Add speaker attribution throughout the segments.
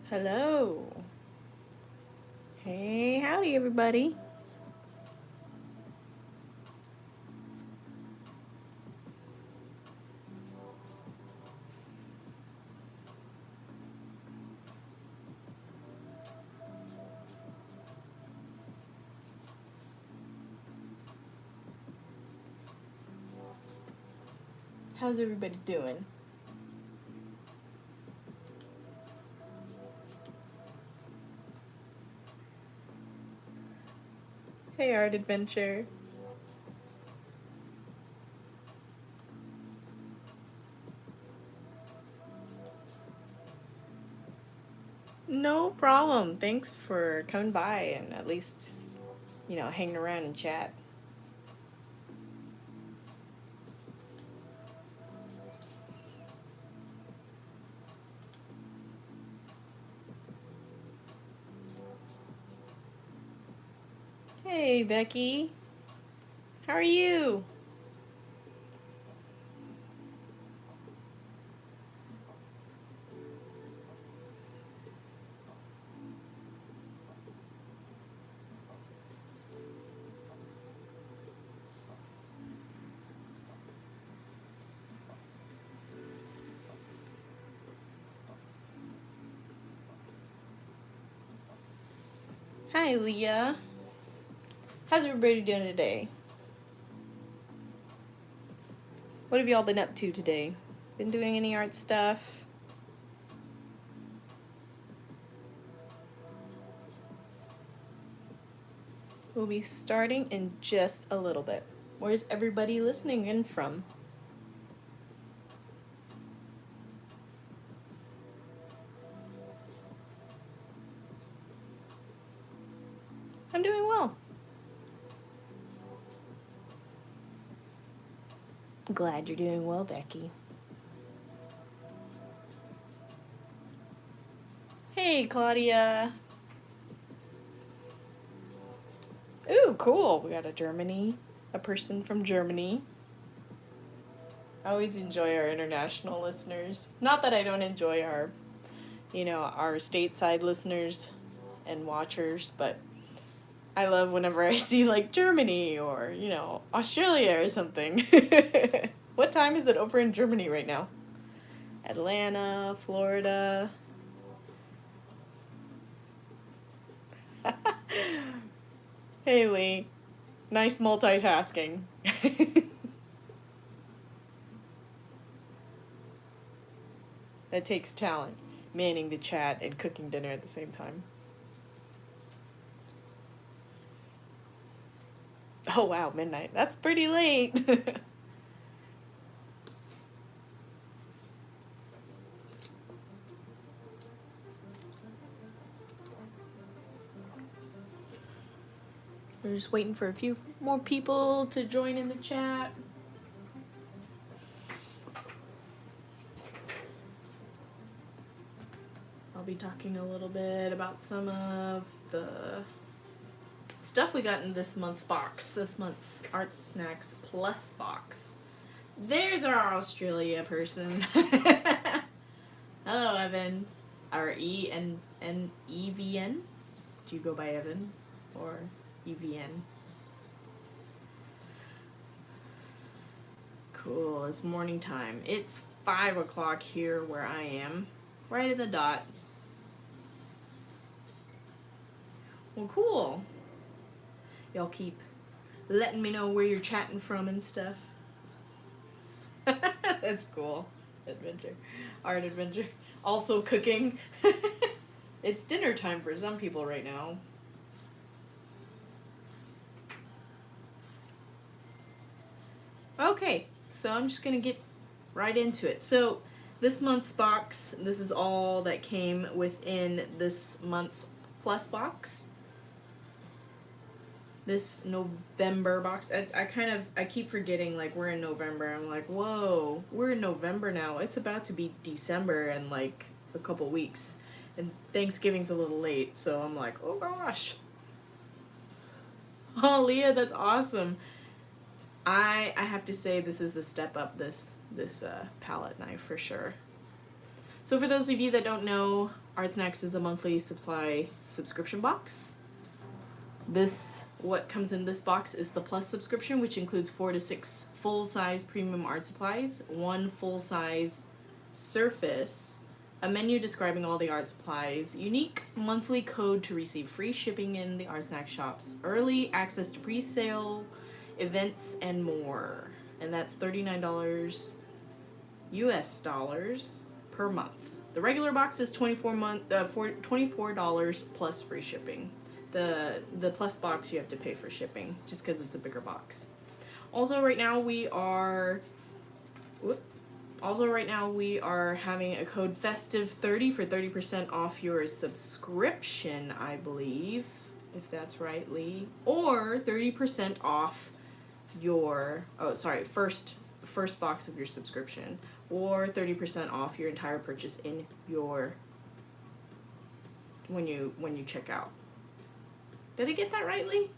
Speaker 1: Hello. Hey, howdy everybody. How's everybody doing? Hey, Art Adventure. No problem. Thanks for coming by and at least, hanging around and chat. Hey, Becky. How are you? Hi, Leah. How's everybody doing today? What have y'all been up to today? Been doing any art stuff? We'll be starting in just a little bit. Where's everybody listening in from? I'm doing well. Glad you're doing well, Becky. Hey, Claudia. Ooh, cool. We got a person from Germany. I always enjoy our international listeners. Not that I don't enjoy our stateside listeners and watchers, but I love whenever I see like Germany or, Australia or something. What time is it over in Germany right now? Atlanta, Florida. Haley, nice multitasking. That takes talent, manning the chat and cooking dinner at the same time. Oh wow, midnight. That's pretty late. We're just waiting for a few more people to join in the chat. I'll be talking a little bit about some of the stuff we got in this month's box, this month's ArtSnacks Plus box. There's our Australia person. Hello, Evan. EVN? Do you go by Evan or EVN? Cool, it's morning time. It's 5 o'clock here where I am. Right at the dot. Well, cool. Y'all keep letting me know where you're chatting from and stuff. That's cool. Adventure. Art adventure. Also cooking. It's dinner time for some people right now. Okay, so I'm just gonna get right into it. So this month's box, this is all that came within this month's plus box. This November box. I keep forgetting like we're in November. I'm like, whoa, we're in November now. It's about to be December in like a couple weeks. And Thanksgiving's a little late, so I'm like, oh gosh. Oh, Leah, that's awesome. I have to say this is a step up, this palette knife for sure. So for those of you that don't know, ArtSnacks is a monthly supply subscription box. What comes in this box is the Plus subscription, which includes 4 to 6 full-size premium art supplies, 1 full-size surface, a menu describing all the art supplies, unique monthly code to receive free shipping in the ArtSnacks shops, early access to pre-sale events, and more. And that's $39 US dollars per month. The regular box is $24 plus free shipping. The Plus box you have to pay for shipping just because it's a bigger box. Also right now we are having a code festive30 for 30% off your subscription, I believe, if that's right, Lee, or 30% off your first box of your subscription, or 30% off your entire purchase in your when you check out. Did I get that right, Lee?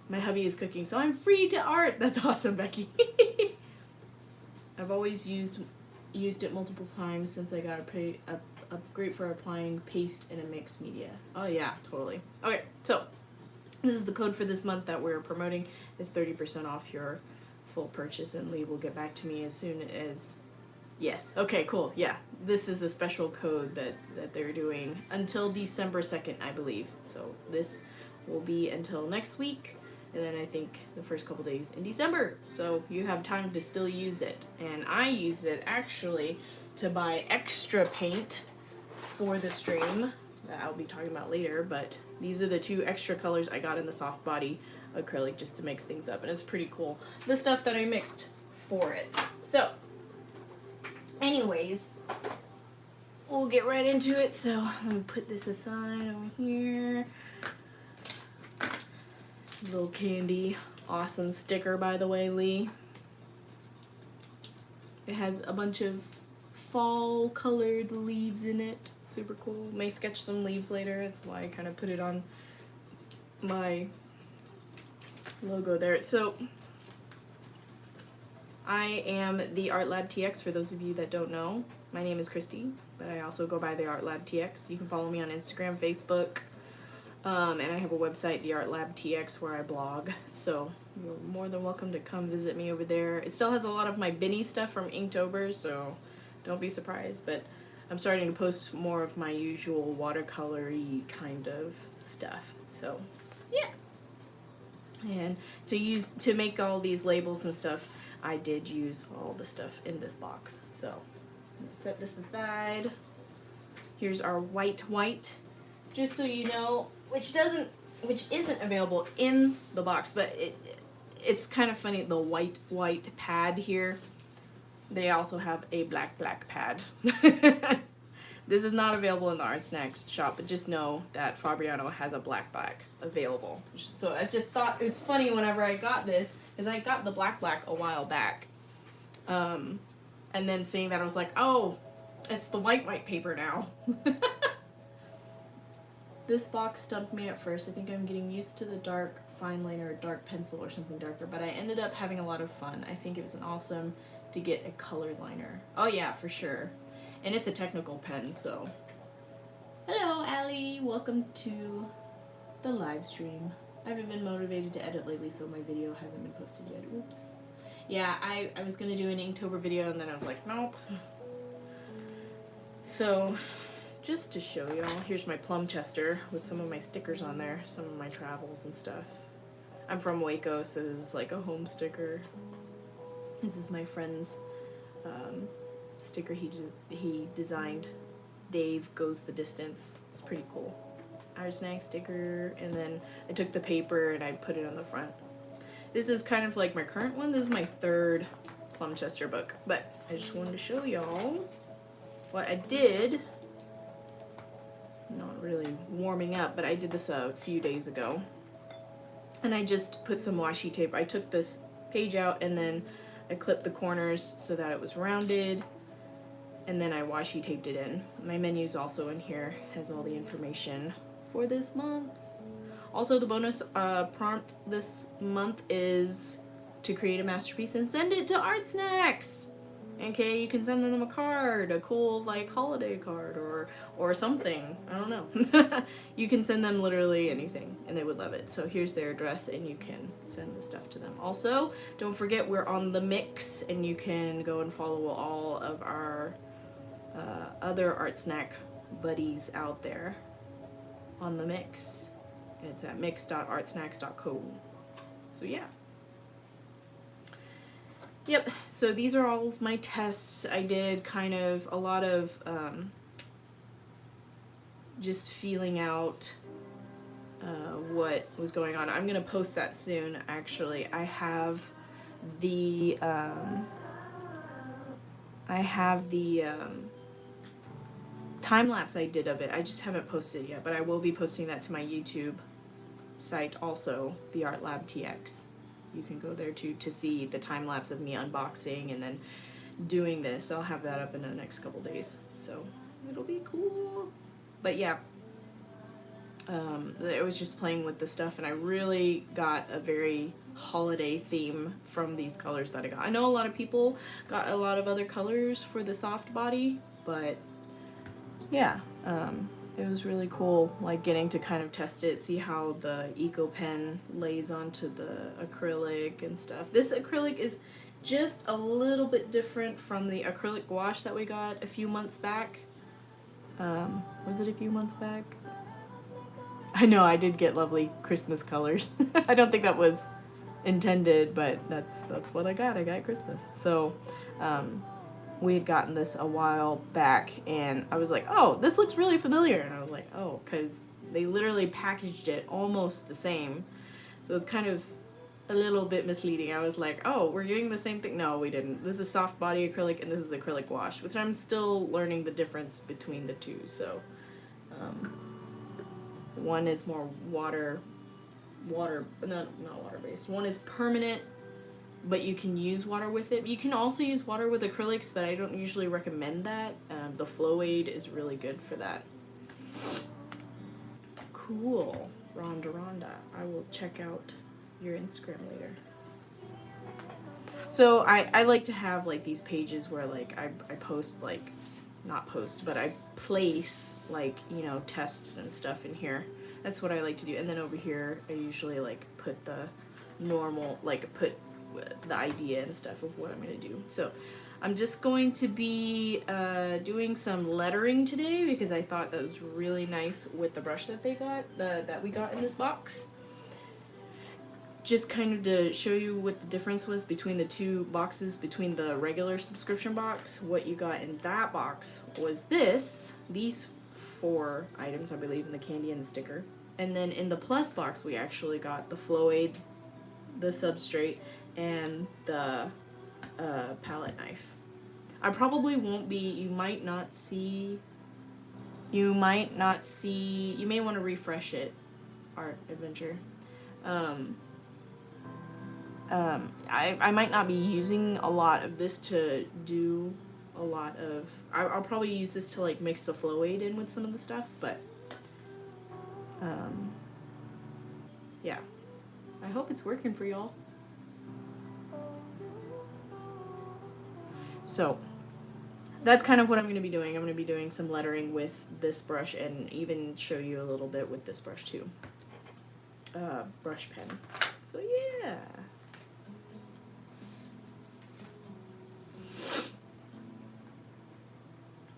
Speaker 1: My hubby is cooking, so I'm free to art. That's awesome, Becky. I've always used it multiple times since I got a great for applying paste in a mixed media. Oh yeah, totally. Okay, so this is the code for this month that we're promoting. It's 30% off your full purchase, and Lee will get back to me as soon as. Yes. Okay, cool. Yeah. This is a special code that they're doing until December 2nd, I believe. So this will be until next week, and then I think the first couple days in December. So you have time to still use it. And I used it actually to buy extra paint for the stream that I'll be talking about later, but these are the 2 extra colors I got in the soft body acrylic just to mix things up, and it's pretty cool, the stuff that I mixed for it. So anyways, we'll get right into it. So I'm gonna put this aside over here. Little candy, awesome sticker, by the way, Lee. It has a bunch of fall colored leaves in it. Super cool. May sketch some leaves later. That's why I kind of put it on my logo there. So I am the Art Lab TX, for those of you that don't know. My name is Christy, but I also go by the Art Lab TX. You can follow me on Instagram, Facebook, and I have a website, the Art Lab TX, where I blog. So you're more than welcome to come visit me over there. It still has a lot of my Binny stuff from Inktober, so don't be surprised. But I'm starting to post more of my usual watercolory kind of stuff. So yeah. And to make all these labels and stuff, I did use all the stuff in this box. So set this aside. Here's our white, just so you know, which isn't available in the box, but it's kind of funny, the white pad here. They also have a black pad. This is not available in the ArtSnacks shop, but just know that Fabriano has a black available. So I just thought it was funny whenever I got this, because I got the black a while back. And then seeing that, I was like, oh, it's the white paper now. This box stumped me at first. I think I'm getting used to the dark fine liner or dark pencil or something darker, but I ended up having a lot of fun. I think it was awesome to get a color liner. Oh yeah, for sure. And it's a technical pen, so. Hello, Allie. Welcome to the live stream. I haven't been motivated to edit lately, so my video hasn't been posted yet. Oops. Yeah, I was going to do an Inktober video, and then I was like, nope. So, just to show y'all, here's my plum chester with some of my stickers on there, some of my travels and stuff. I'm from Waco, so this is like a home sticker. This is my friend's sticker he designed. Dave Goes the Distance. It's pretty cool. ArtSnacks sticker, and then I took the paper and I put it on the front. This is kind of like my current one. This is my 3rd plum chester book, but I just wanted to show y'all what I did. Not really warming up, but I did this a few days ago, and I just put some washi tape. I took this page out and then I clipped the corners so that it was rounded, and then I washi taped it in. My menu's also in here, has all the information for this month. Also, the bonus prompt this month is to create a masterpiece and send it to ArtSnacks. Okay, you can send them a card, a cool like holiday card or something. I don't know. You can send them literally anything and they would love it. So here's their address and you can send the stuff to them. Also, don't forget we're on the Mix and you can go and follow all of our other Art Snack buddies out there on the Mix. It's at mix.artsnacks.co. So yeah. Yep, so these are all of my tests. I did kind of a lot of just feeling out what was going on. I'm gonna post that soon, actually. I have the time-lapse I did of it. I just haven't posted it yet, but I will be posting that to my YouTube site also, the Art Lab TX. You can go there too to see the time-lapse of me unboxing and then doing this. I'll have that up in the next couple days, so it'll be cool. But yeah, I was just playing with the stuff and I really got a very holiday theme from these colors that I got. I know a lot of people got a lot of other colors for the soft body, but yeah, it was really cool, like getting to kind of test it, see how the Eco Pen lays onto the acrylic and stuff. This acrylic is just a little bit different from the acrylic gouache that we got a few months back. Was it a few months back? I know I did get lovely Christmas colors. I don't think that was intended, but that's what I got. I got Christmas. So, we had gotten this a while back and I was like, oh, this looks really familiar. And I was like, oh, because they literally packaged it almost the same. So it's kind of a little bit misleading. I was like, oh, we're getting the same thing. No, we didn't. This is soft body acrylic and this is acrylic gouache, which I'm still learning the difference between the two. So one is more not water based. One is permanent, but you can use water with it. You can also use water with acrylics, but I don't usually recommend that. The Flow Aid is really good for that. Cool. Rhonda. I will check out your Instagram later. So I like to have like these pages where like I post like, not post, but I place like, you know, tests and stuff in here. That's what I like to do. And then over here I usually like put the normal, like put the idea and stuff of what I'm going to do. So I'm just going to be doing some lettering today because I thought that was really nice with the brush that they got, that we got in this box. Just kind of to show you what the difference was between the two boxes, between the regular subscription box. What you got in that box was these 4 items, I believe, in the candy and the sticker. And then in the plus box, we actually got the Flow Aid, the substrate, and the palette knife. I probably won't be, you may want to refresh it, Art Adventure. I might not be using a lot of this to do a lot of, I'll probably use this to like mix the Flow Aid in with some of the stuff, but yeah, I hope it's working for y'all. So that's kind of what I'm going to be doing. I'm going to be doing some lettering with this brush and even show you a little bit with this brush too. Brush pen. So yeah.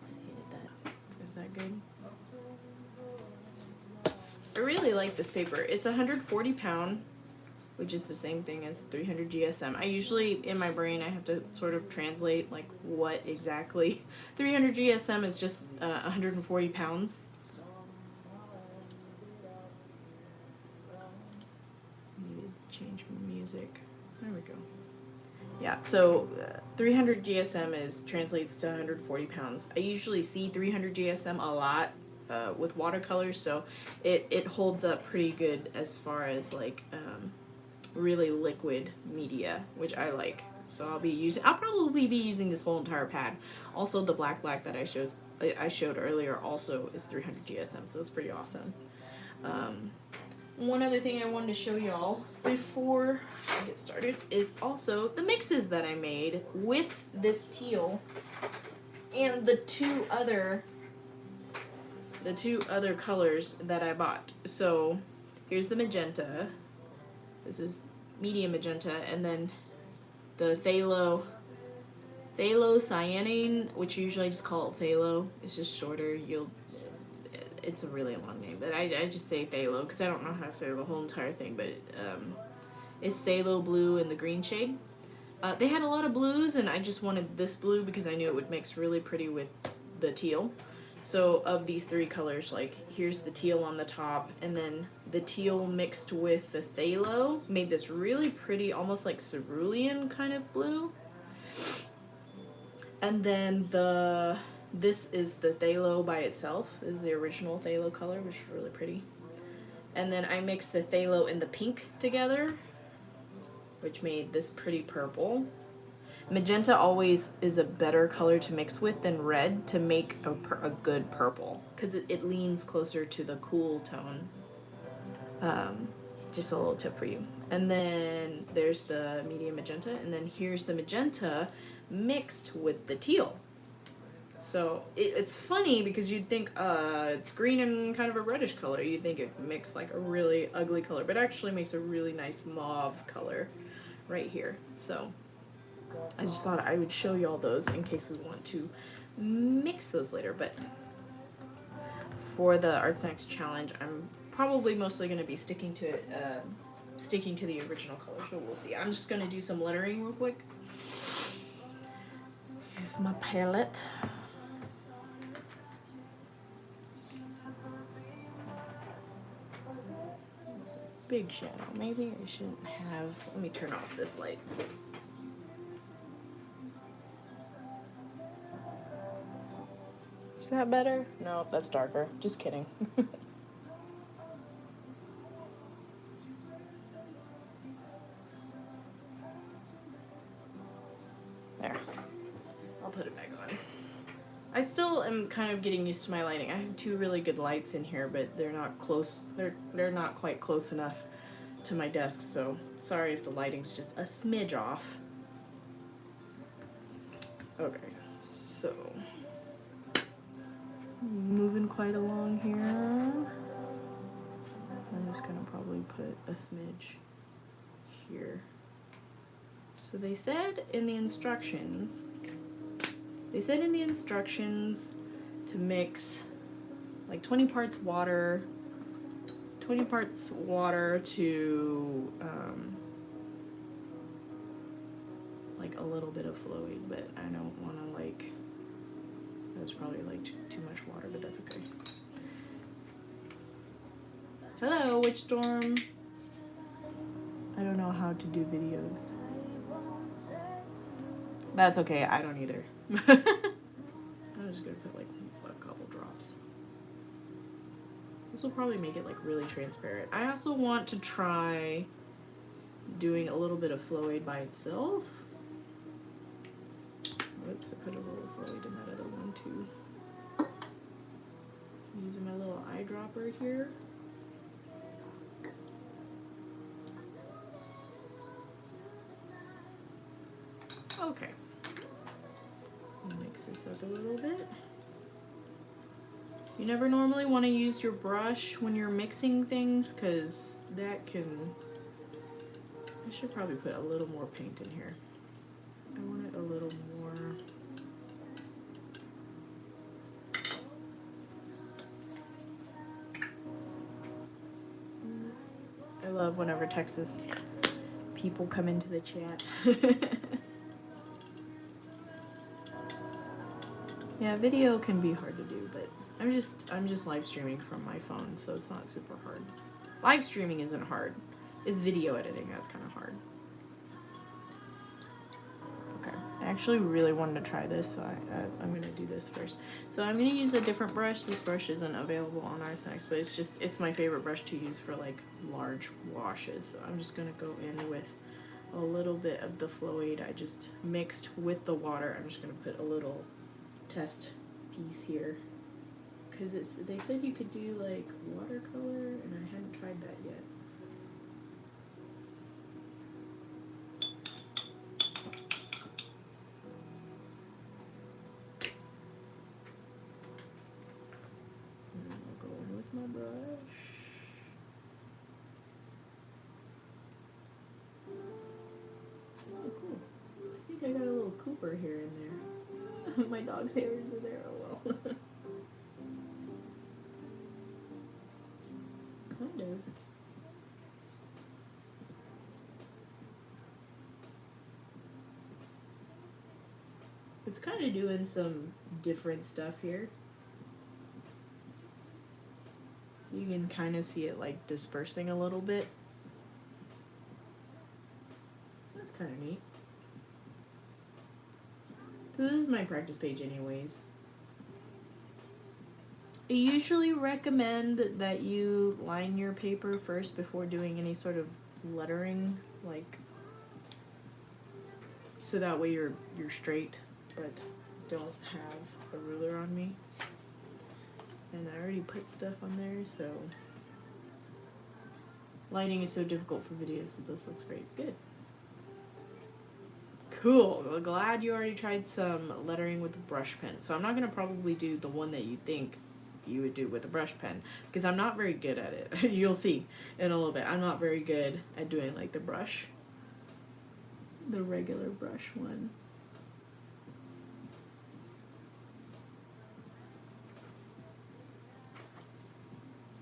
Speaker 1: Hated that. Is that good? I really like this paper. It's 140 pound, which is the same thing as 300 GSM. I usually, in my brain, I have to sort of translate like what exactly. 300 GSM is just 140 pounds. Need to change music. There we go. Yeah, so 300 GSM translates to 140 pounds. I usually see 300 GSM a lot with watercolors, so it holds up pretty good as far as like really liquid media, which I like. So I'll probably be using this whole entire pad. Also, the black that I showed earlier also is 300 GSM, so it's pretty awesome. one other thing I wanted to show y'all before I get started is also the mixes that I made with this teal and the two other colors that I bought. So here's the magenta. This is medium magenta, and then the phthalo cyanine, which you usually just call it phthalo. It's just shorter. It's a really long name, but I just say phthalo because I don't know how to say the whole entire thing, but it's phthalo blue in the green shade. They had a lot of blues, and I just wanted this blue because I knew it would mix really pretty with the teal. So of these three colors, like here's the teal on the top, and then the teal mixed with the phthalo made this really pretty, almost like cerulean kind of blue. And then this is the phthalo by itself. This is the original phthalo color, which is really pretty. And then I mixed the phthalo and the pink together, which made this pretty purple. Magenta always is a better color to mix with than red to make a good purple, because it leans closer to the cool tone. Just a little tip for you. And then there's the medium magenta, and then here's the magenta mixed with the teal. So it's funny because you'd think it's green and kind of a reddish color. You'd think it makes like a really ugly color, but it actually makes a really nice mauve color right here. So I just thought I would show y'all those in case we want to mix those later. But for the ArtSnacks challenge, I'm probably mostly going to be sticking to the original colors, but we'll see. I'm just going to do some lettering real quick with my palette. Big shadow. Maybe I shouldn't have. Let me turn off this light. Is that better? No, that's darker. Just kidding. There. I'll put it back on. I still am kind of getting used to my lighting. I have two really good lights in here, but they're not close. They're not quite close enough to my desk, so sorry if the lighting's just a smidge off. Okay, so moving quite along here. I'm just gonna probably put a smidge here. So they said in the instructions to mix like 20 parts water to like a little bit of fluid, but I don't want to like, that's probably like too much water, but that's okay. Hello, Witch Storm. I don't know how to do videos. That's okay, I don't either. I'm just gonna put like a couple drops. This will probably make it like really transparent. I also want to try doing a little bit of Flow-Aid by itself. Whoops, I put a little Flow-Aid in that other one too. Using my little eyedropper here. Okay. Mix this up a little bit. You never normally want to use your brush when you're mixing things, because that can... I should probably put a little more paint in here. I want it a little more... I love whenever Texas people come into the chat. Yeah, video can be hard to do, but I'm just live streaming from my phone, so it's not super hard. Live streaming isn't hard. It's video editing that's kind of hard. Okay, I actually really wanted to try this, so I'm going to do this first. So I'm going to use a different brush. This brush isn't available on ArtSnacks, but it's my favorite brush to use for like large washes. So I'm just going to go in with a little bit of the Flow-Aid I just mixed with the water. I'm just going to put a little test piece here, because they said you could do like watercolor, and I hadn't tried that yet. And I'll go in with my brush. Oh, cool. I think I got a little Cooper here and there. My dog's hairs are there. Oh well. Kind of. It's kind of doing some different stuff here. You can kind of see it like dispersing a little bit. That's kind of neat. So this is my practice page anyways. I usually recommend that you line your paper first before doing any sort of lettering, like, so that way you're straight, but don't have a ruler on me. And I already put stuff on there, so lining is so difficult for videos, but this looks great. Good. Cool. Well, glad you already tried some lettering with a brush pen. So I'm not going to probably do the one that you think you would do with a brush pen, because I'm not very good at it. You'll see in a little bit. I'm not very good at doing like the regular brush one.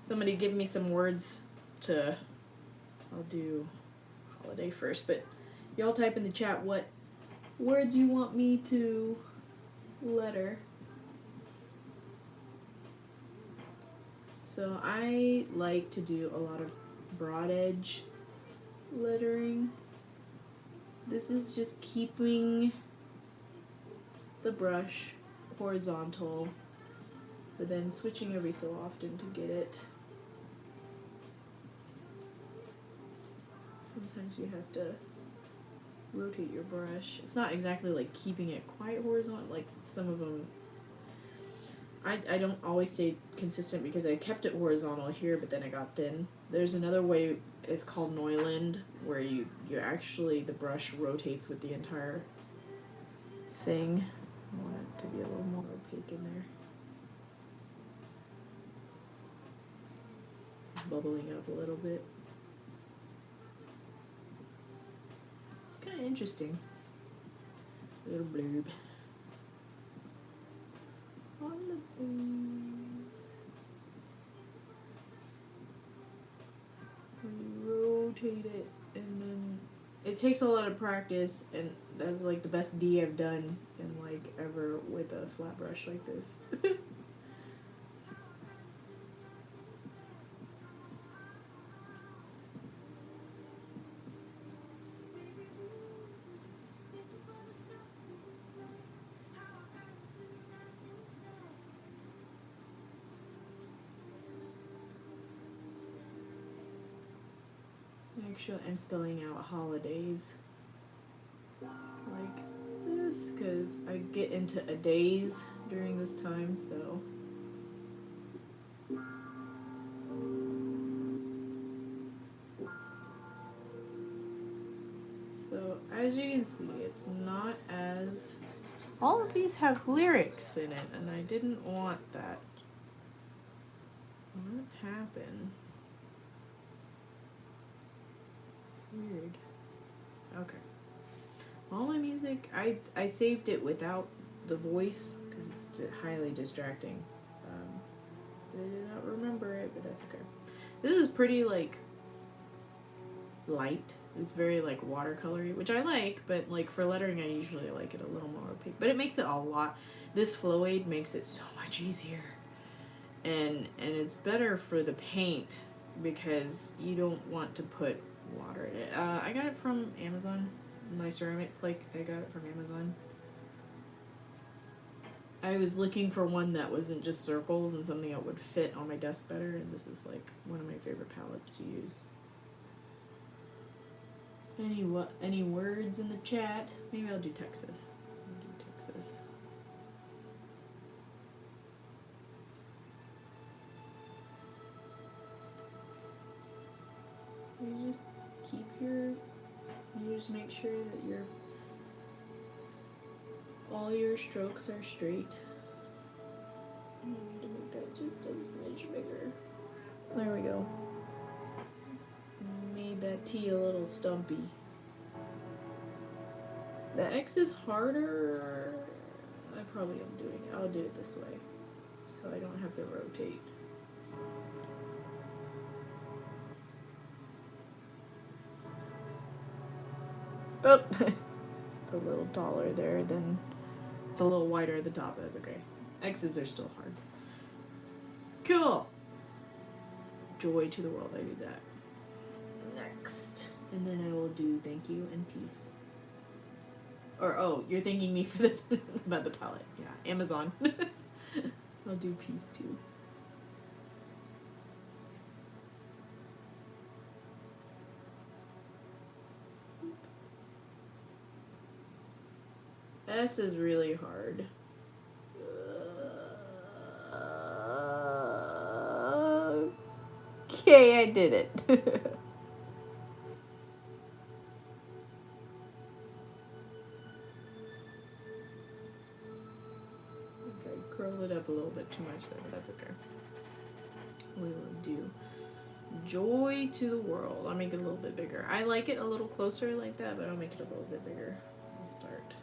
Speaker 1: Somebody give me some words to, I'll do holiday first, but y'all type in the chat what words you want me to letter. So I like to do a lot of broad edge lettering. This is just keeping the brush horizontal, but then switching every so often to get it. Sometimes you have to rotate your brush. It's not exactly like keeping it quite horizontal, like some of them. I don't always stay consistent because I kept it horizontal here, but then I got thin. There's another way, it's called Neuland, where you actually, the brush rotates with the entire thing. I want it to be a little more opaque in there. It's bubbling up a little bit. It's kind of interesting. A little blurb. On the booth. Rotate it, and then it takes a lot of practice, and that's like the best D I've done in like ever with a flat brush like this. Actually, I'm spelling out holidays like this because I get into a daze during this time, so. So, as you can see, it's not as. All of these have lyrics in it, and I didn't want that. What happened? Weird. Okay. All my music, I saved it without the voice because it's highly distracting. I did not remember it, but that's okay. This is pretty like light. It's very like watercolory, which I like, but like for lettering, I usually like it a little more opaque. But it makes it a lot. This flow aid makes it so much easier, and it's better for the paint because you don't want to put water in it. I got it from Amazon. My ceramic plate, I got it from Amazon. I was looking for one that wasn't just circles and something that would fit on my desk better, and this is like one of my favorite palettes to use. Any words in the chat? Maybe I'll do Texas. I'll do Texas. keep your, you just make sure that all your strokes are straight. I need to make that just a smidge bigger. There we go. Made that T a little stumpy. The X is harder. I probably am doing it. I'll do it this way so I don't have to rotate. Oh, it's a little taller there, then it's a little wider at the top. That's okay. X's are still hard. Cool. Joy to the world. I do that. Next. And then I will do thank you and peace. Or, oh, you're thanking me for about the palette. Yeah, Amazon. I'll do peace too. S is really hard. Okay, I did it. Curl it up a little bit too much there, but that's okay. We will do joy to the world. I'll make it a little bit bigger. I like it a little closer like that, but I'll make it a little bit bigger. I'll start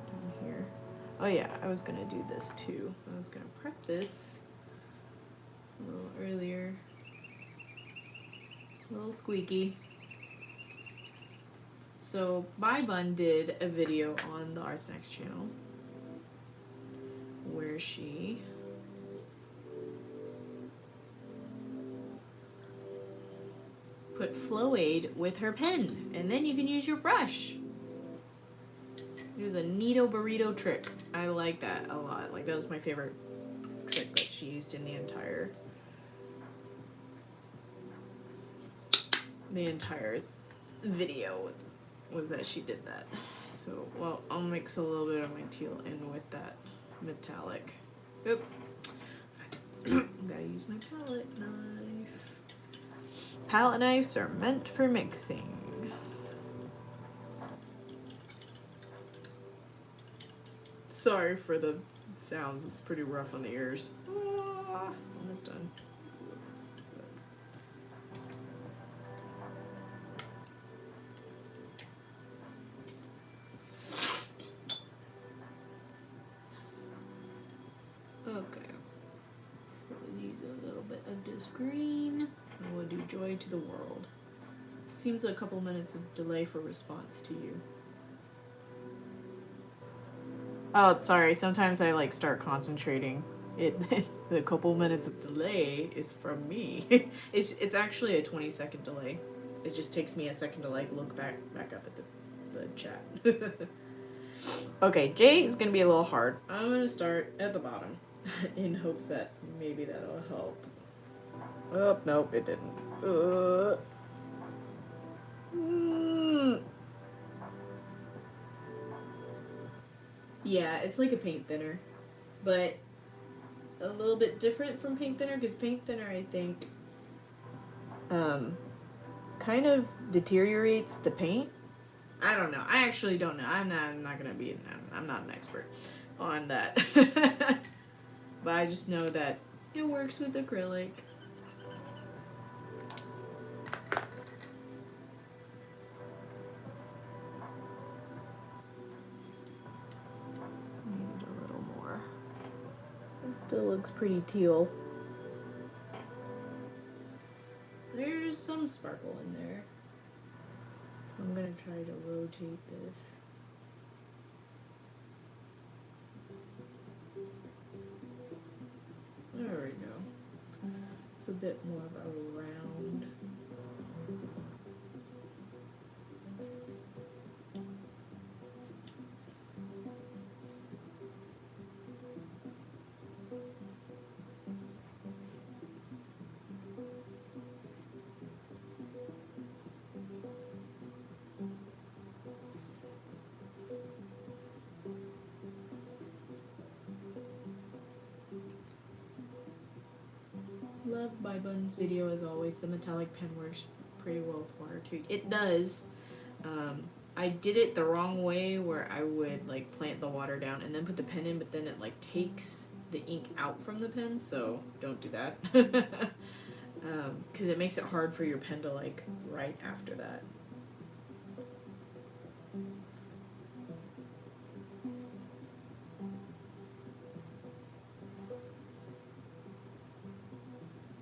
Speaker 1: down here. Oh yeah, I was gonna do this too. I was gonna prep this a little earlier. A little squeaky. So Bun did a video on the ArtSnacks channel where she put flow aid with her pen, and then you can use your brush. It was a neato burrito trick. I like that a lot. Like, that was my favorite trick that she used in the entire video, was that she did that. So, well, I'll mix a little bit of my teal in with that metallic. Oop. Gotta use my palette knife. Palette knives are meant for mixing. Sorry for the sounds, it's pretty rough on the ears. Almost done. Okay, so we use a little bit of this green, and we'll do joy to the world. Seems a couple minutes of delay for response to you. Oh, sorry, sometimes I like start concentrating. The couple minutes of delay is from me. It's actually a 20-second delay. It just takes me a second to like look back up at the chat. Okay, J is gonna be a little hard. I'm gonna start at the bottom in hopes that maybe that'll help. Oh, nope, it didn't. Yeah, it's like a paint thinner, but a little bit different from paint thinner, because paint thinner, I think, kind of deteriorates the paint. I don't know. I actually don't know. I'm not an expert on that. But I just know that it works with acrylic. Need a little more. It still looks pretty teal. There's some sparkle in there. So I'm gonna try to rotate this. There we go. It's a bit more of a round. Love by Bun's video as always. The metallic pen works pretty well with water too. It does. I did it the wrong way where I would like plant the water down and then put the pen in, but then it like takes the ink out from the pen, so don't do that. Because it makes it hard for your pen to like write after that.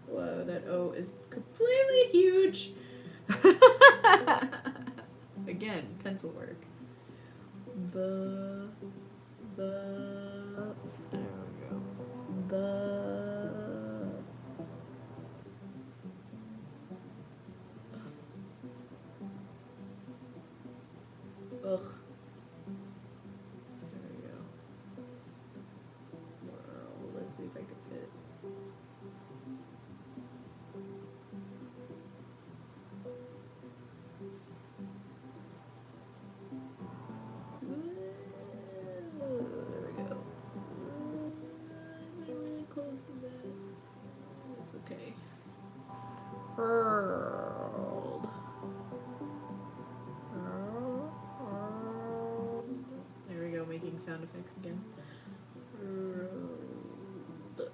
Speaker 1: Whoa, that O is completely huge. Again, pencil work. There we go. Ugh. There we go. Well, let's see if I can fit. It's okay. Hurled. There we go, making sound effects again. Hurled.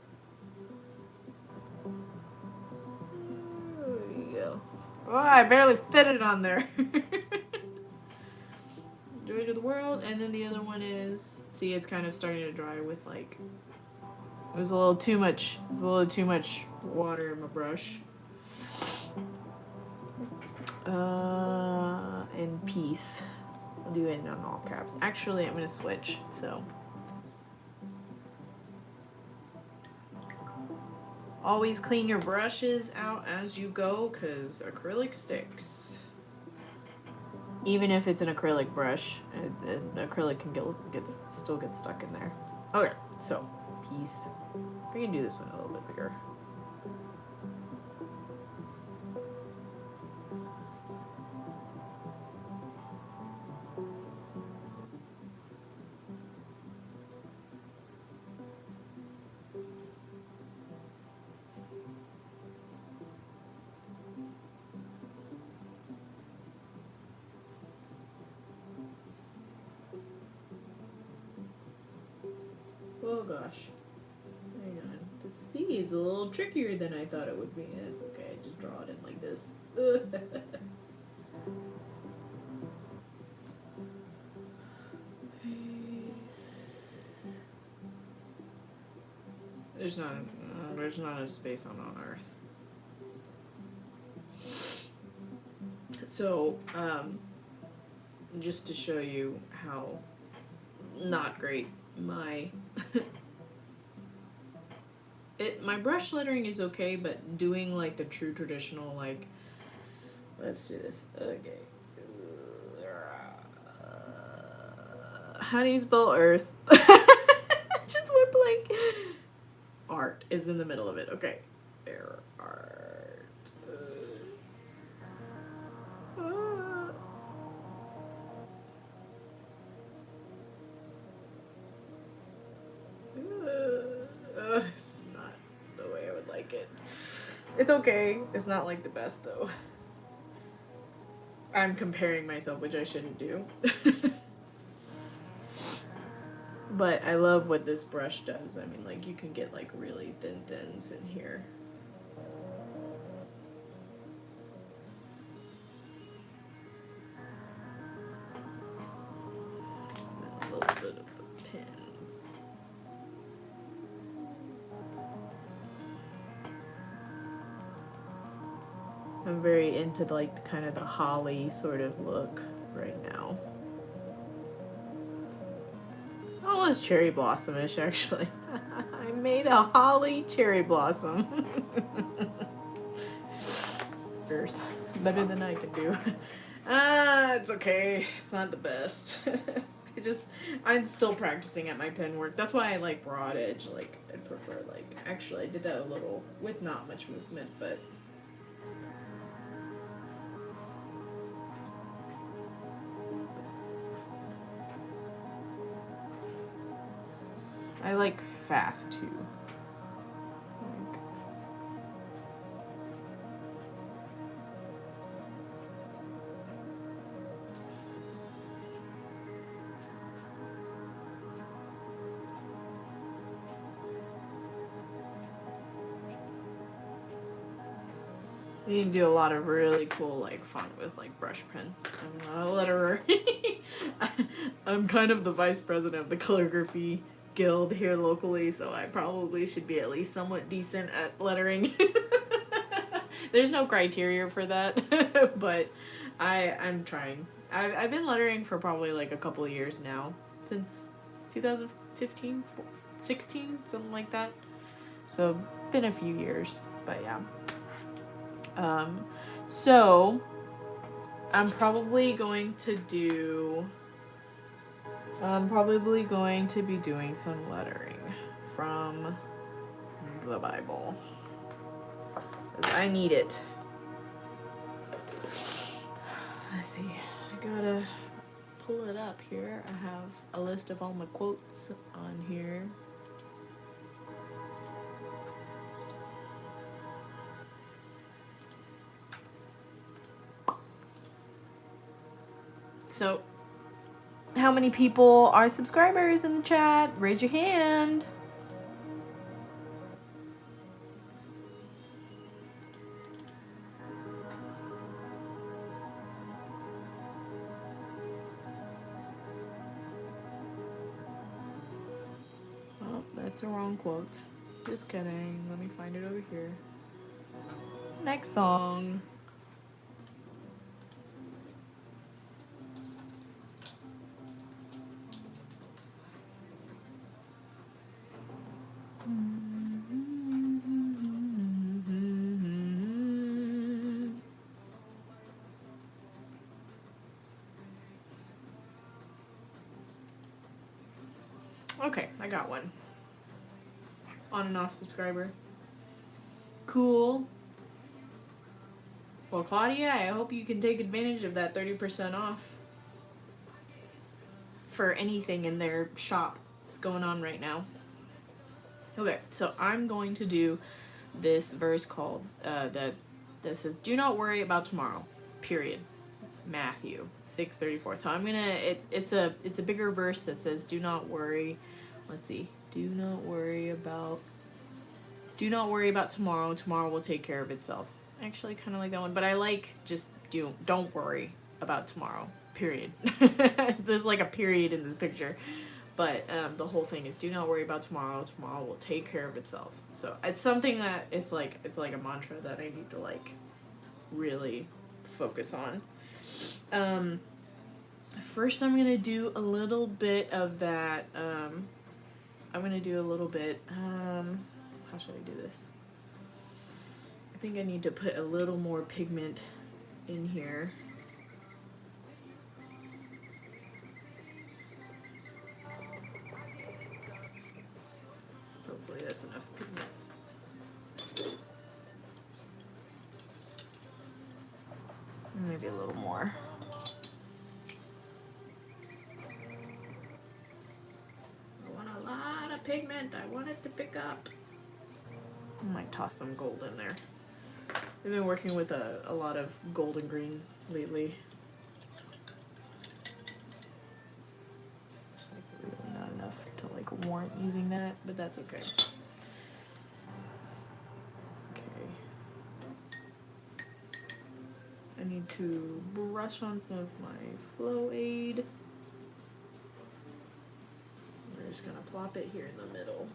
Speaker 1: There we go. Oh, I barely fit it on there. Joy to the world, and then the other one is, see, it's kind of starting to dry with like, it was a little too much water in my brush. And peace. I'll do it in all caps. Actually, I'm gonna switch, so. Always clean your brushes out as you go, because acrylic sticks. Even if it's an acrylic brush, acrylic can still get stuck in there. Okay, so, peace. We can do this one a little bit bigger. Oh gosh. Hang on. The C is a little trickier than I thought it would be. It's okay, I just draw it in like this. There's not a space on Earth. So, just to show you how not great my my brush lettering is okay, but doing like the true traditional, like, let's do this. Okay. How do you spell Earth? Just went blank. Art is in the middle of it. Okay. There, art. It's not the way I would like it. It's okay. It's not like the best though. I'm comparing myself, which I shouldn't do. But I love what this brush does. I mean, like, you can get like really thin thins in here. And a little bit of the pins. I'm very into like kind of the holly sort of look right now. Almost cherry blossom-ish, actually. I made a holly cherry blossom. Earth. Better than I can do. It's okay. It's not the best. I'm still practicing at my pen work. That's why I like broad edge. Like, I prefer, like, actually I did that a little with not much movement, but I like fast too. Like, You can do a lot of really cool like font with like brush pen. I'm not a letterer. I'm kind of the vice president of the calligraphy guild here locally, so I probably should be at least somewhat decent at lettering. There's no criteria for that, but I'm trying. I've been lettering for probably like a couple of years now, since 2015, 16, something like that. So been a few years, but yeah. So I'm probably going to be doing some lettering from the Bible, 'cause I need it. Let's see, I gotta pull it up here. I have a list of all my quotes on here. So, how many people are subscribers in the chat? Raise your hand. Oh, that's the wrong quote. Just kidding. Let me find it over here. Next song. Okay, I got one. On and off subscriber. Cool. Well, Claudia, I hope you can take advantage of that 30% off for anything in their shop that's going on right now. Okay, so I'm going to do this verse called, that says, "Do not worry about tomorrow, period." Matthew 6:34. So I'm gonna, it's a bigger verse that says, "Do not worry." Let's see. Do not worry about tomorrow. Tomorrow will take care of itself. I actually kind of like that one, but I like just don't worry about tomorrow, period. There's like a period in this picture, but the whole thing is, do not worry about tomorrow. Tomorrow will take care of itself. So it's something that it's like a mantra that I need to like really focus on. First I'm gonna do a little bit of that. How should I do this? I think I need to put a little more pigment in here. Hopefully that's enough pigment. Maybe a little more. I want a lot of pigment. I want it to pick up. I might toss some gold in there. I've been working with a lot of gold and green lately. It's like really not enough to like warrant using that, but that's okay. Okay. I need to brush on some of my flow aid. We're just gonna plop it here in the middle.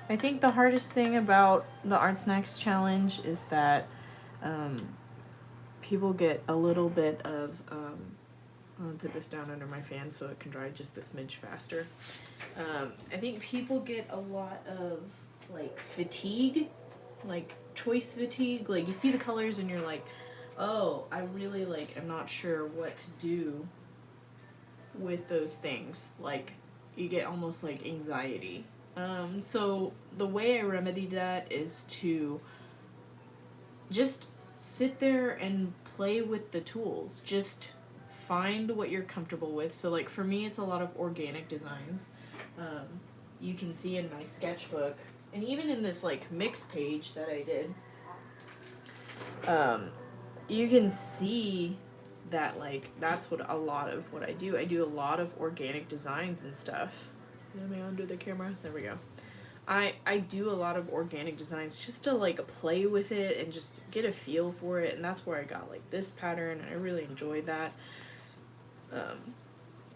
Speaker 1: I think the hardest thing about the ArtSnacks challenge is that people get a little bit of, I'm going to put this down under my fan so it can dry just a smidge faster. I think people get a lot of like fatigue, like choice fatigue. Like you see the colors and you're like, oh, I really like, I'm not sure what to do with those things. Like, you get almost like anxiety. So the way I remedy that is to just sit there and play with the tools. Just find what you're comfortable with. So, like, for me, it's a lot of organic designs. Um, you can see in my sketchbook, and even in this, like, mix page that I did, you can see that, like, that's what a lot of what I do. I do a lot of organic designs and stuff. Am I under the camera? There we go. I do a lot of organic designs just to like play with it and just get a feel for it, and that's where I got like this pattern, and I really enjoy that.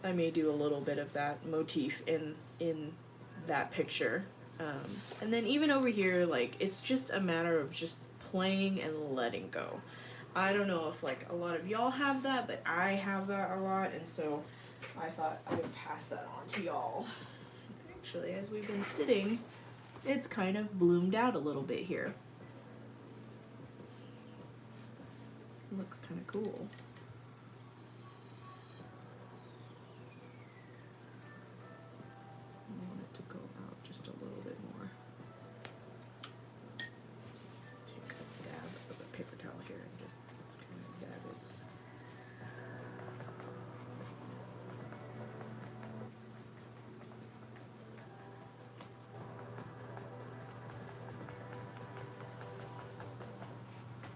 Speaker 1: I may do a little bit of that motif in that picture, and then even over here, like, it's just a matter of just playing and letting go. I don't know if like a lot of y'all have that, but I have that a lot, and so I thought I would pass that on to y'all. Actually, as we've been sitting, it's kind of bloomed out a little bit here. Looks kind of cool. I want it to go out just a little bit more. Just take a dab of a paper towel here and just kind of dab it.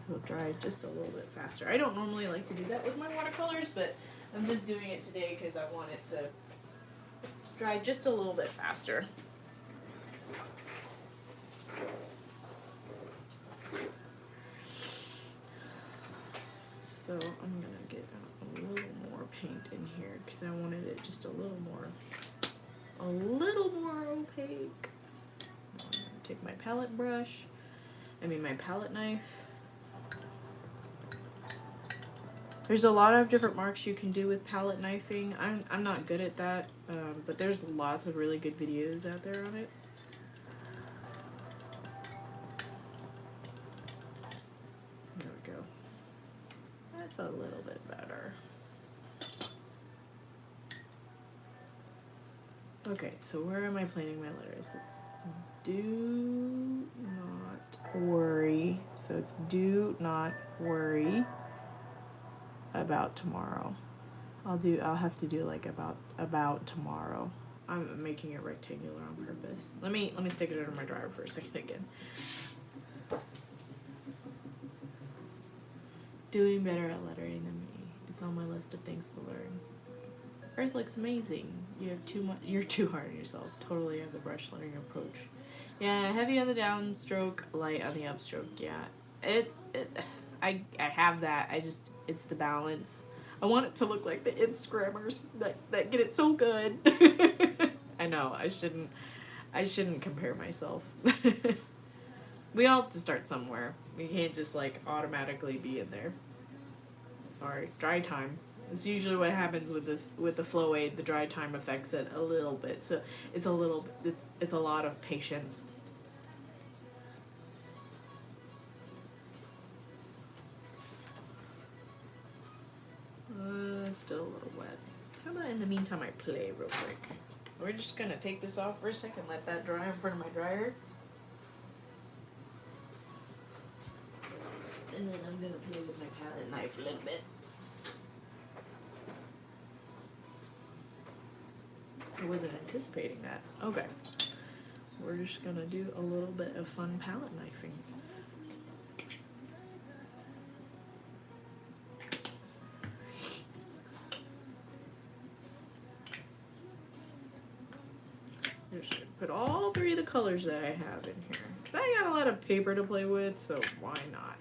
Speaker 1: So it'll dry just a little bit faster. I don't normally like to do that with my watercolors, but I'm just doing it today because I want it to dry just a little bit faster. So I'm gonna get a little more paint in here because I wanted it just a little more opaque. I'm gonna take my palette my palette knife. There's a lot of different marks you can do with palette knifing. I'm not good at that, but there's lots of really good videos out there on it. There we go. That's a little bit better. Okay, so where am I planting my letters? Do not worry. So it's do not worry about tomorrow. I'll have to do like about tomorrow. I'm making it rectangular on purpose. Let me stick it under my dryer for a second again. Doing better at lettering than me. It's on my list of things to learn. Earth looks amazing. You're too hard on yourself. Totally have the brush lettering approach. Yeah, heavy on the downstroke, light on the upstroke. Yeah, I have that. It's the balance. I want it to look like the Instagrammers that get it so good. I know I shouldn't compare myself. We all have to start somewhere. We can't just like automatically be in there. Sorry, dry time. It's usually what happens with the flow aid. The dry time affects it a little bit, so it's a lot of patience. Still a little wet. How about in the meantime I play real quick? We're just gonna take this off for a second, let that dry in front of my dryer. And then I'm gonna play with my palette knife a little bit. I wasn't anticipating that. Okay. We're just gonna do a little bit of fun palette knifing. I'm just gonna put all three of the colors that I have in here. Because I got a lot of paper to play with, so why not?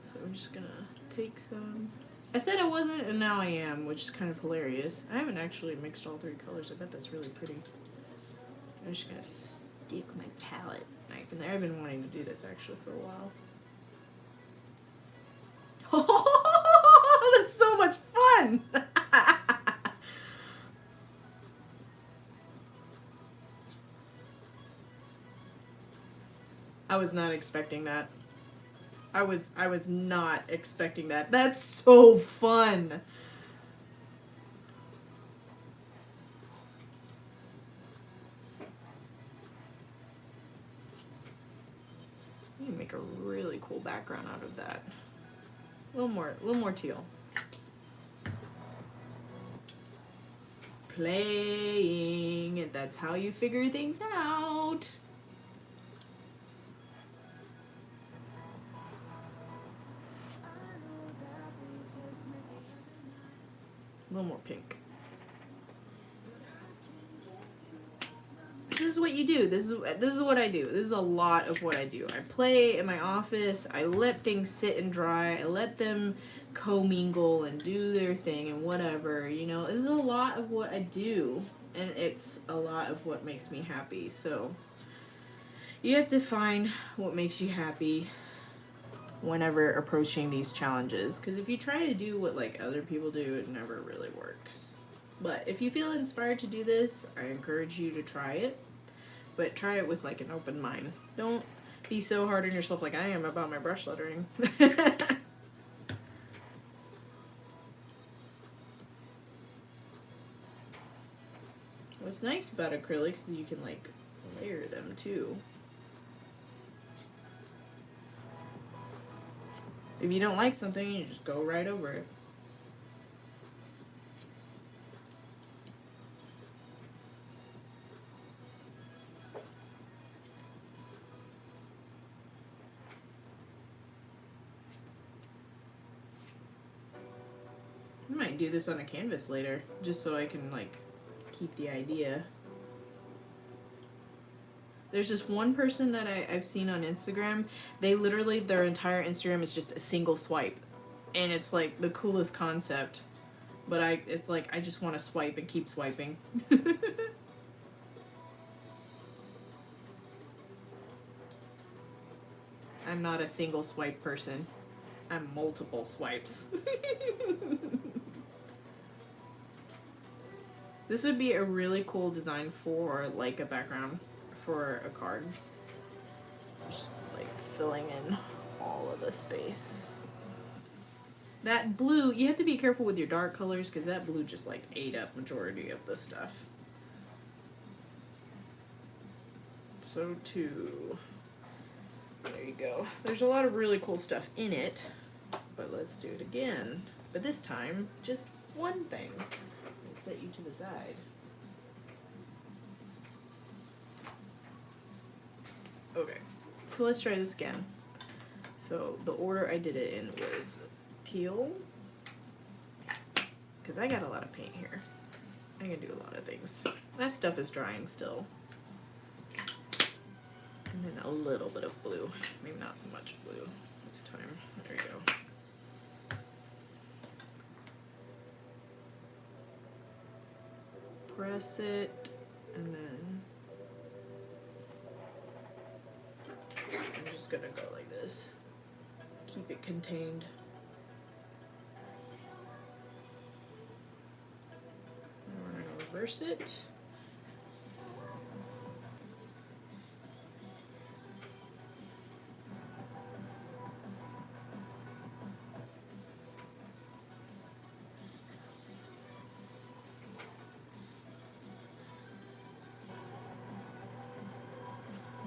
Speaker 1: So I'm just gonna take some. I said I wasn't, and now I am, which is kind of hilarious. I haven't actually mixed all three colors. I bet that's really pretty. I'm just gonna stick my palette knife in there. I've been wanting to do this actually for a while. Oh, that's so much fun! I was not expecting that. I was not expecting that. That's so fun. You can make a really cool background out of that. A little more teal. Playing, and that's how you figure things out. A little more pink. This is what you do. This is what I do. This is a lot of what I do. I play in my office. I let things sit and dry. I let them commingle and do their thing and whatever. You know, this is a lot of what I do, and it's a lot of what makes me happy. So you have to find what makes you happy whenever approaching these challenges, because if you try to do what like other people do, it never really works. But if you feel inspired to do this, I encourage you to try it, but try it with like an open mind. Don't be so hard on yourself like I am about my brush lettering. What's nice about acrylics is you can like layer them too. If you don't like something, you just go right over it. I might do this on a canvas later, just so I can like keep the idea. There's just one person that I've seen on Instagram. They literally, their entire Instagram is just a single swipe. And it's like the coolest concept. But it's like, I just want to swipe and keep swiping. I'm not a single swipe person. I'm multiple swipes. This would be a really cool design for like a background for a card. Just like filling in all of the space. That blue, you have to be careful with your dark colors because that blue just like ate up majority of the stuff. So too. There you go. There's a lot of really cool stuff in it, but let's do it again. But this time, just one thing. I'll set you to the side. Okay, so let's try this again. So the order I did it in was teal, because I got a lot of paint here. I can do a lot of things. That stuff is drying still. And then a little bit of blue. Maybe not so much blue this time. There you go. Press it, and then I'm just gonna go like this. Keep it contained. And we're gonna reverse it.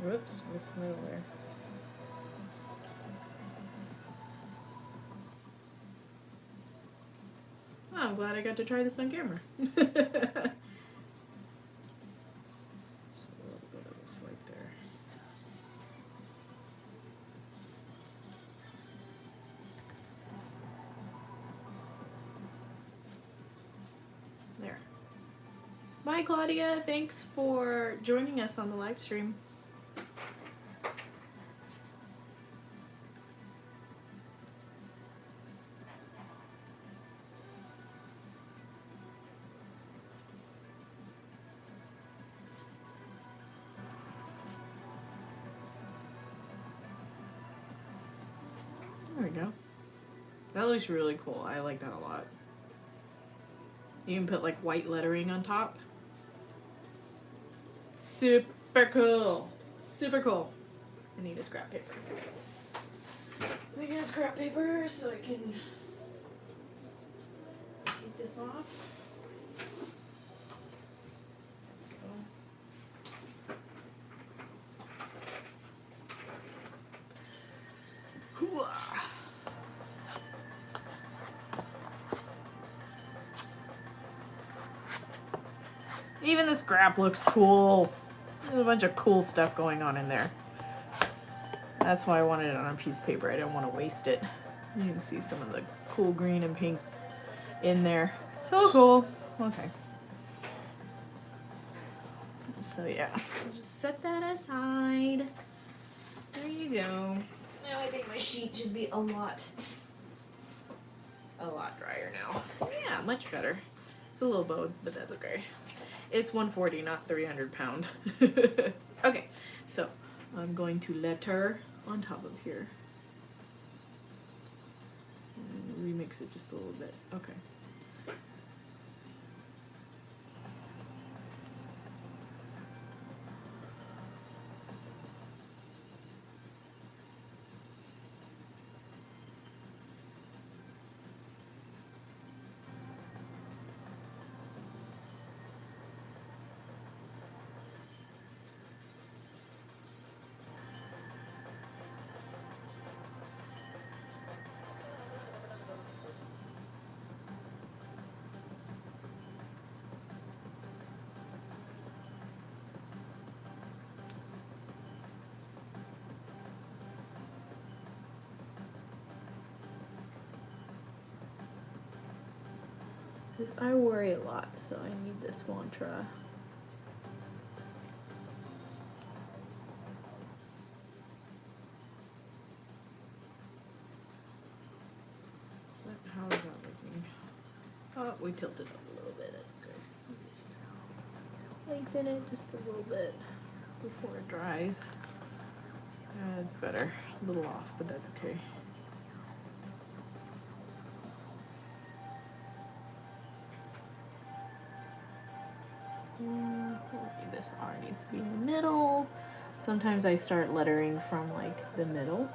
Speaker 1: Whoops, what's the middle there? Oh, I'm glad I got to try this on camera. Just a little bit of a swipe there. There. Bye, Claudia. Thanks for joining us on the live stream. There we go. That looks really cool. I like that a lot. You can put like white lettering on top. Super cool. Super cool. I need a scrap paper. Making a scrap paper so I can take this off. Even the scrap looks cool. There's a bunch of cool stuff going on in there. That's why I wanted it on a piece of paper. I didn't want to waste it. You can see some of the cool green and pink in there. So cool. Okay. So yeah, I'll just set that aside. There you go. Now I think my sheet should be a lot drier now. Yeah, much better. It's a little bowed, but that's okay. It's 140, not 300 pound. Okay, so I'm going to letter on top of here. And remix it just a little bit. Okay. Because I worry a lot, so I need this mantra. How is that looking? Oh, we tilted up a little bit. That's good. Lengthen it just a little bit before it dries. That's better. A little off, but that's okay. This R needs to be in the middle. Sometimes I start lettering from like the middle.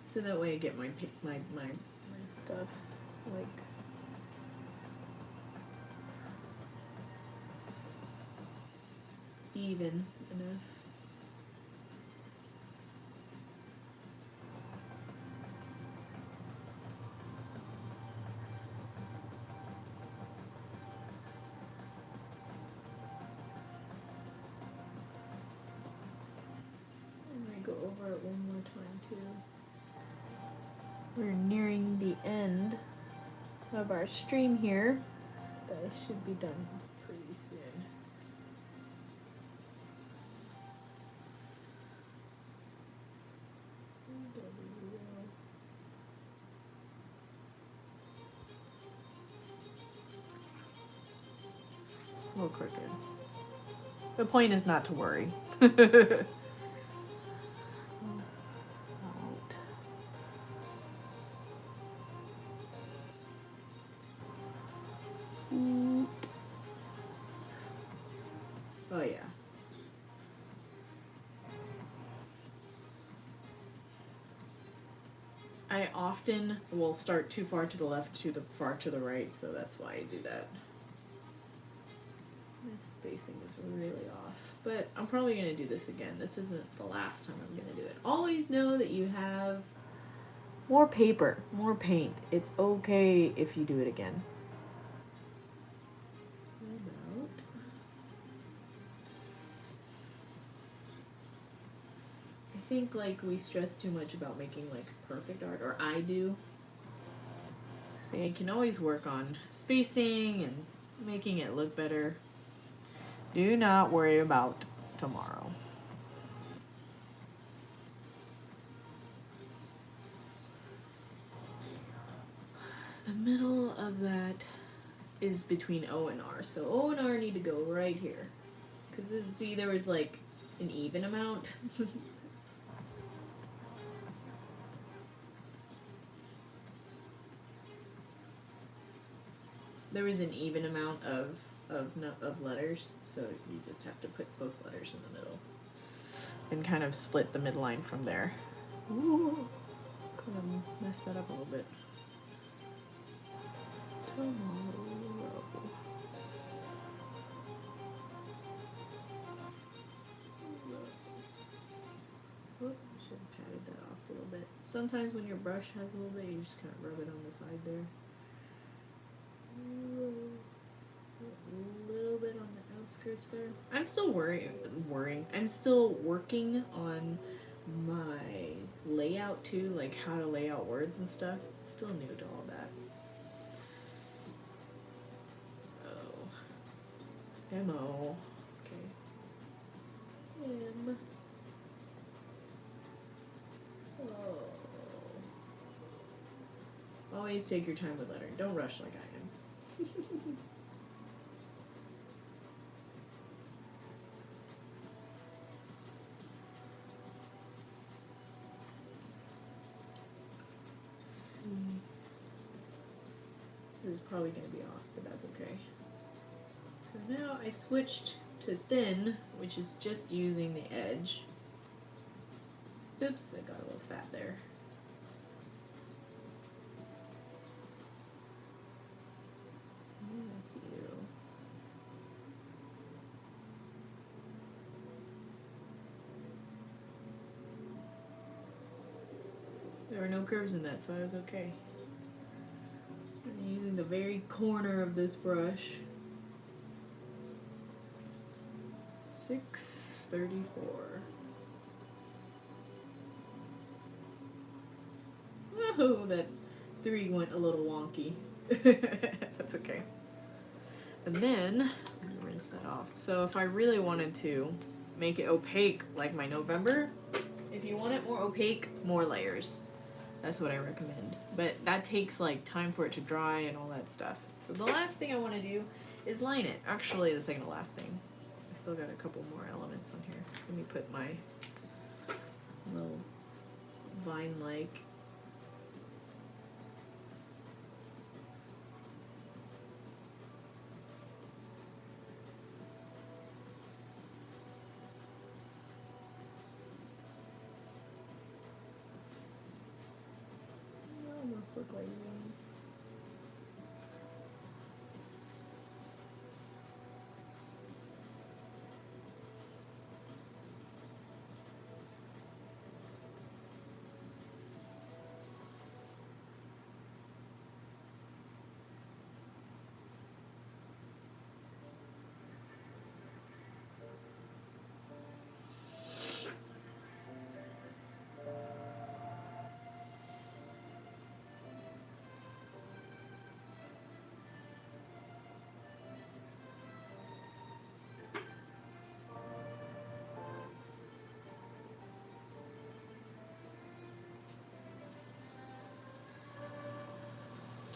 Speaker 1: So that way I get my stuff like even enough. Go over it one more time too. We're nearing the end of our stream here, but it should be done pretty soon. A little crooked. The point is not to worry. Oh yeah. I often will start too far to the left, too far to the right, so that's why I do that. My spacing is really off, but I'm probably going to do this again. This isn't the last time I'm going to do it. Always know that you have more paper, more paint. It's okay if you do it again. I think like we stress too much about making like perfect art, or I do. So you can always work on spacing and making it look better. Do not worry about tomorrow. The middle of that is between O and R. So O and R need to go right here. Because see, there was like an even amount. There was an even amount of letters, so you just have to put both letters in the middle. and kind of split the midline from there. Ooh, kind of messed that up a little bit. Tomorrow. Oh, I should have patted that off a little bit. Sometimes when your brush has a little bit, you just kind of rub it on the side there. A little bit on the outskirts there. I'm still I'm still working on my layout too, like how to lay out words and stuff. Still new to all that. Oh. M-O. Okay. M. Oh. Always take your time with lettering. Don't rush like I am. This is probably going to be off, but that's okay. So now I switched to thin, which is just using the edge. Oops, I got a little fat there. There were no curves in that, so I was okay. I'm using the very corner of this brush. 634. Oh, that 3 went a little wonky. That's okay. And then, I'm gonna rinse that off. So if I really wanted to make it opaque like my November, if you want it more opaque, more layers. That's what I recommend. But that takes like time for it to dry and all that stuff. So the last thing I want to do is line it. Actually, the second to last thing. I still got a couple more elements on here. Let me put my little vine-like. Almost look like veins.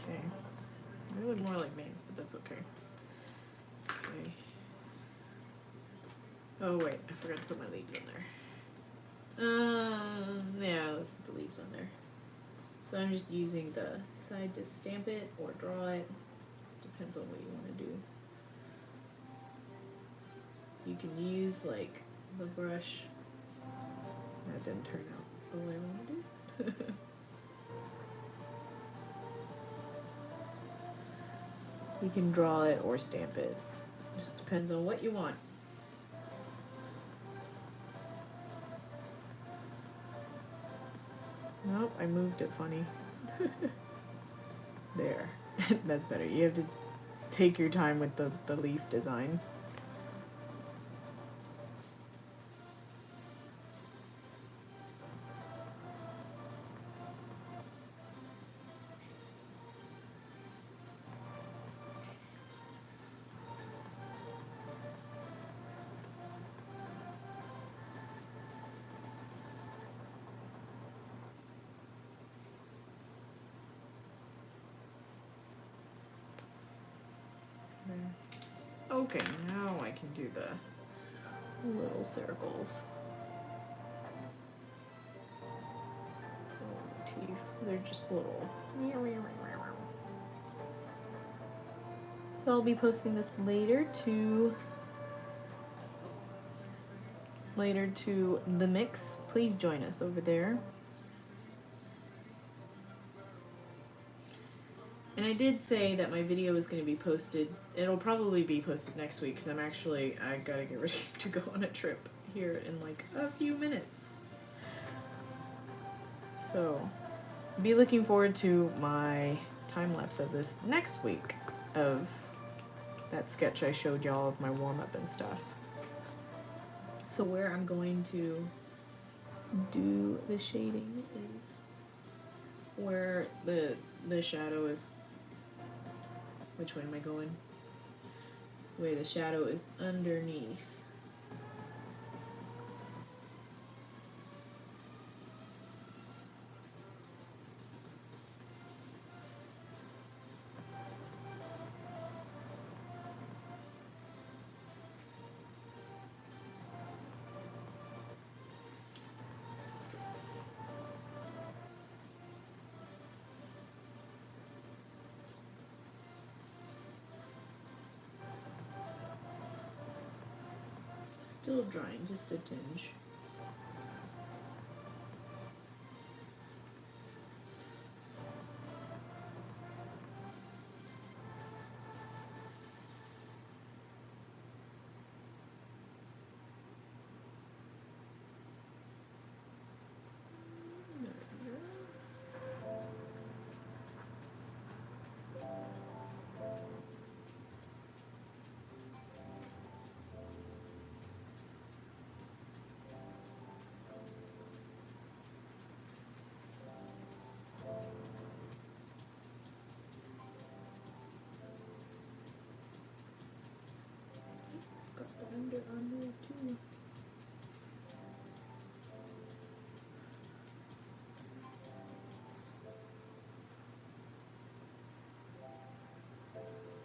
Speaker 1: Okay. They look more like veins, but that's okay. Okay. Oh wait, I forgot to put my leaves in there. Yeah, let's put the leaves on there. So I'm just using the side to stamp it or draw it. Just depends on what you want to do. You can use like the brush. That didn't turn out the way I want to do. You can draw it or stamp it. Just depends on what you want. Nope, I moved it funny. There. That's better. You have to take your time with the leaf design. Okay, now I can do the little circles. Oh, teeth. They're just little. So I'll be posting this later to later to the mix, please join us over there. And I did say that my video is going to be posted. It'll probably be posted next week because I gotta get ready to go on a trip here in like a few minutes. So, be looking forward to my time lapse of this next week of that sketch I showed y'all of my warm up and stuff. So where I'm going to do the shading is where the shadow is. Which way am I going? Where the shadow is underneath. Still drying, just a tinge. Under on there too.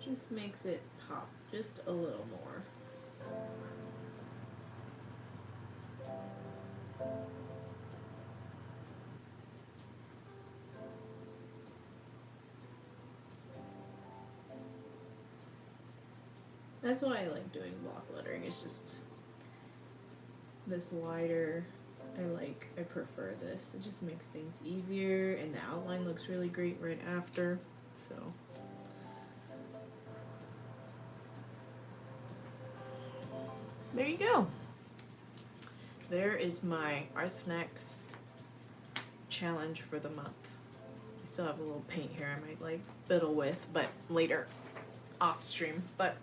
Speaker 1: Just makes it pop just a little more. That's why I like doing block lettering. It's just this wider. I prefer this. It just makes things easier, and the outline looks really great right after. So there you go. There is my ArtSnacks challenge for the month. I still have a little paint here I might like fiddle with, but later off stream. But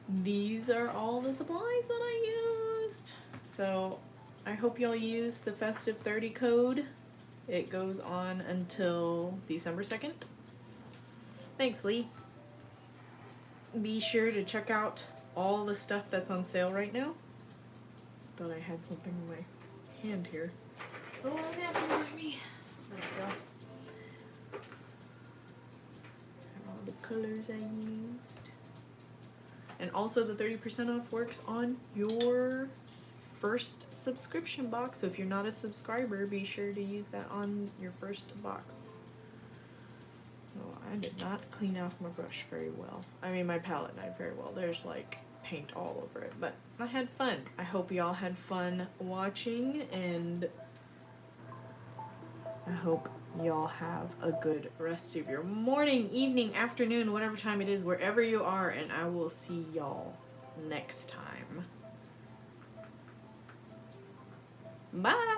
Speaker 1: these are all the supplies that I used. So I hope y'all use the Festive 30 code. It goes on until December 2nd. Thanks, Lee. Be sure to check out all the stuff that's on sale right now. Thought I had something in my hand here. Oh, what happened by me? There we go. These are all the colors I used. And also the 30% off works on your first subscription box. So if you're not a subscriber, be sure to use that on your first box. So I did not clean off my brush very well. I mean, my palette knife very well. There's like paint all over it, but I had fun. I hope y'all had fun watching, and I hope y'all have a good rest of your morning, evening, afternoon, whatever time it is, wherever you are, and I will see y'all next time. Bye!